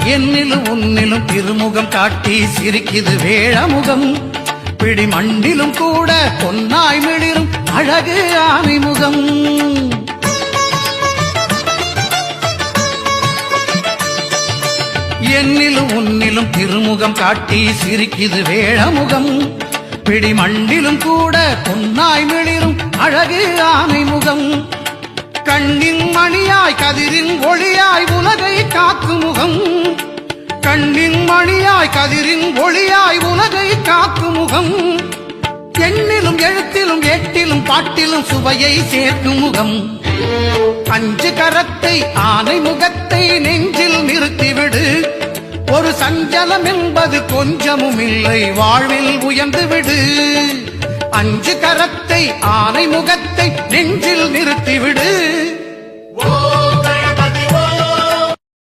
என்னிலும் உன்னிலும் திருமுகம் காட்டி சிரிக்குது வேழமுகம். பிடி மண்டிலும் கூட பொன்னாய் மிளிரும் அழகு ஆனைமுகம். என்னிலும் உன்னிலும் திருமுகம் காட்டி சிரிக்குது வேழமுகம். பிடி மண்டிலும் கூட பொன்னாய் மிளிரும் அழகு ஆனைமுகம். கண்ணின் மணியாய் கதிரின் ஒளியாய் உலகை காக்கும் முகம். கண்ணின் மணியாய் கதிரின் ஒளியாய் உலகை காக்கும் முகம். எண்ணிலும் எழுத்திலும் ஏட்டிலும் பாட்டிலும் சுவையை சேர்க்கும் முகம். அஞ்சு கரத்தை ஆனை முகத்தை நெஞ்சில் நிறுத்திவிடு. ஒரு சஞ்சலம் என்பது கொஞ்சமும் இல்லை, வாழ்வில் உயர்ந்து விடு. அஞ்சு கரத்தை ஆனை முகத்தை நெஞ்சில் நிறுத்திவிடு.